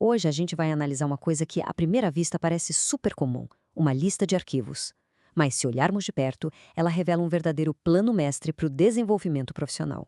Hoje a gente vai analisar uma coisa que à primeira vista parece super comum, uma lista de arquivos. Mas se olharmos de perto, ela revela um verdadeiro plano mestre para o desenvolvimento profissional.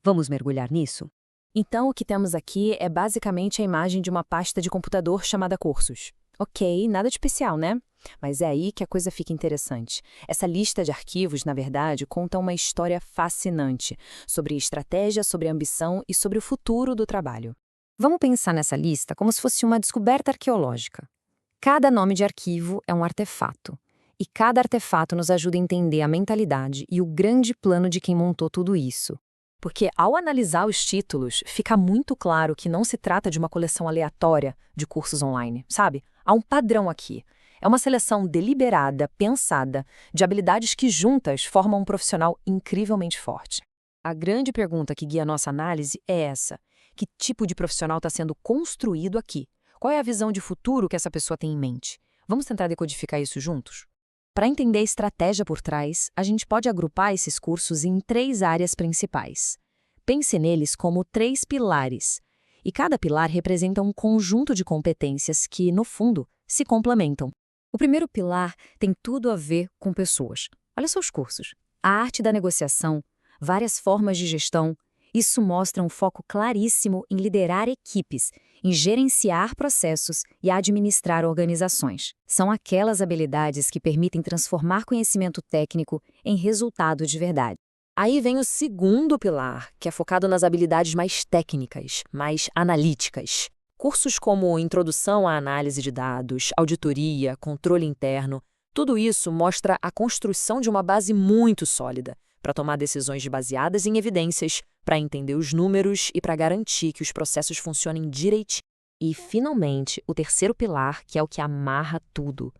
Vamos mergulhar nisso? Então, o que temos aqui é basicamente a imagem de uma pasta de computador chamada Cursos. Ok, nada de especial, né? Mas é aí que a coisa fica interessante. Essa lista de arquivos, na verdade, conta uma história fascinante sobre estratégia, sobre ambição e sobre o futuro do trabalho. Vamos pensar nessa lista como se fosse uma descoberta arqueológica. Cada nome de arquivo é um artefato. E cada artefato nos ajuda a entender a mentalidade e o grande plano de quem montou tudo isso. Porque, ao analisar os títulos, fica muito claro que não se trata de uma coleção aleatória de cursos online, sabe? Há um padrão aqui. É uma seleção deliberada, pensada, de habilidades que juntas formam um profissional incrivelmente forte. A grande pergunta que guia a nossa análise é essa: que tipo de profissional está sendo construído aqui? Qual é a visão de futuro que essa pessoa tem em mente? Vamos tentar decodificar isso juntos? Para entender a estratégia por trás, a gente pode agrupar esses cursos em 3 áreas principais. Pense neles como 3 pilares. E cada pilar representa um conjunto de competências que, no fundo, se complementam. O primeiro pilar tem tudo a ver com pessoas. Olha só os cursos. A arte da negociação, várias formas de gestão. Isso mostra um foco claríssimo em liderar equipes, em gerenciar processos e administrar organizações. São aquelas habilidades que permitem transformar conhecimento técnico em resultado de verdade. Aí vem o segundo pilar, que é focado nas habilidades mais técnicas, mais analíticas. Cursos como Introdução à Análise de Dados, Auditoria, Controle Interno, tudo isso mostra a construção de uma base muito sólida para tomar decisões baseadas em evidências, para entender os números e para garantir que os processos funcionem direitinho. E, finalmente, o terceiro pilar, que é o que amarra tudo.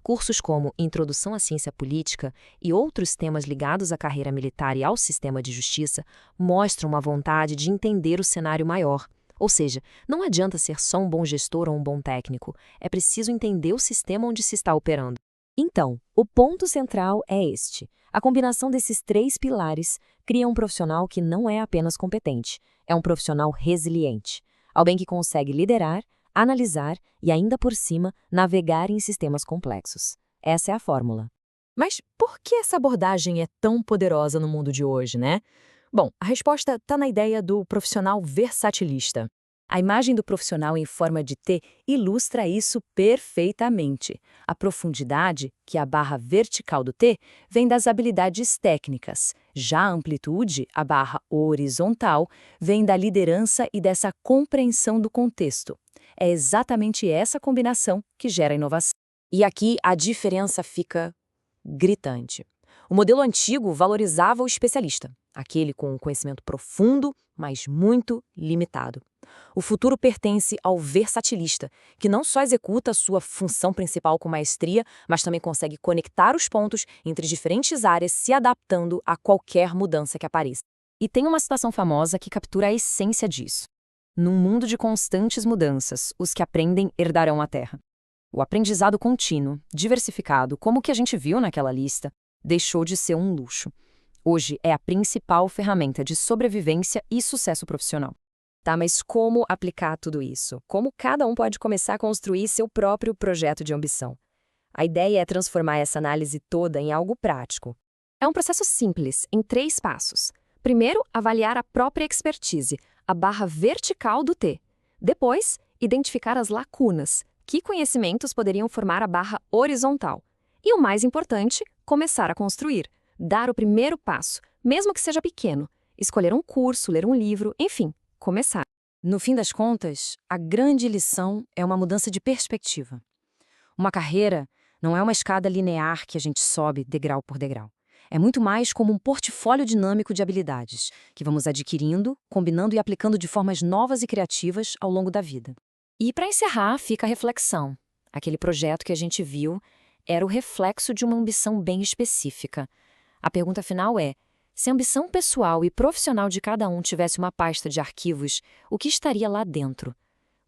Cursos como Introdução à Ciência Política e outros temas ligados à carreira militar e ao sistema de justiça mostram uma vontade de entender o cenário maior. Ou seja, não adianta ser só um bom gestor ou um bom técnico, é preciso entender o sistema onde se está operando. Então, o ponto central é este. A combinação desses 3 pilares cria um profissional que não é apenas competente, é um profissional resiliente. Alguém que consegue liderar, analisar e, ainda por cima, navegar em sistemas complexos. Essa é a fórmula. Mas por que essa abordagem é tão poderosa no mundo de hoje, né? Bom, a resposta está na ideia do profissional versatilista. A imagem do profissional em forma de T ilustra isso perfeitamente. A profundidade, que é a barra vertical do T, vem das habilidades técnicas. Já a amplitude, a barra horizontal, vem da liderança e dessa compreensão do contexto. É exatamente essa combinação que gera inovação. E aqui a diferença fica gritante. O modelo antigo valorizava o especialista, aquele com um conhecimento profundo, mas muito limitado. O futuro pertence ao versatilista, que não só executa a sua função principal com maestria, mas também consegue conectar os pontos entre diferentes áreas, se adaptando a qualquer mudança que apareça. E tem uma citação famosa que captura a essência disso. Num mundo de constantes mudanças, os que aprendem herdarão a terra. O aprendizado contínuo, diversificado, como o que a gente viu naquela lista, deixou de ser um luxo. Hoje é a principal ferramenta de sobrevivência e sucesso profissional. Tá, mas como aplicar tudo isso? Como cada um pode começar a construir seu próprio projeto de ambição? A ideia é transformar essa análise toda em algo prático. É um processo simples, em 3 passos. Primeiro, avaliar a própria expertise, a barra vertical do T. Depois, identificar as lacunas, que conhecimentos poderiam formar a barra horizontal. E o mais importante, começar a construir. Dar o primeiro passo, mesmo que seja pequeno. Escolher um curso, ler um livro, enfim, começar. No fim das contas, a grande lição é uma mudança de perspectiva. Uma carreira não é uma escada linear que a gente sobe degrau por degrau. É muito mais como um portfólio dinâmico de habilidades, que vamos adquirindo, combinando e aplicando de formas novas e criativas ao longo da vida. E para encerrar, fica a reflexão. Aquele projeto que a gente viu era o reflexo de uma ambição bem específica. A pergunta final é: se a ambição pessoal e profissional de cada um tivesse uma pasta de arquivos, o que estaria lá dentro?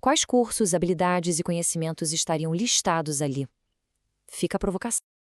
Quais cursos, habilidades e conhecimentos estariam listados ali? Fica a provocação.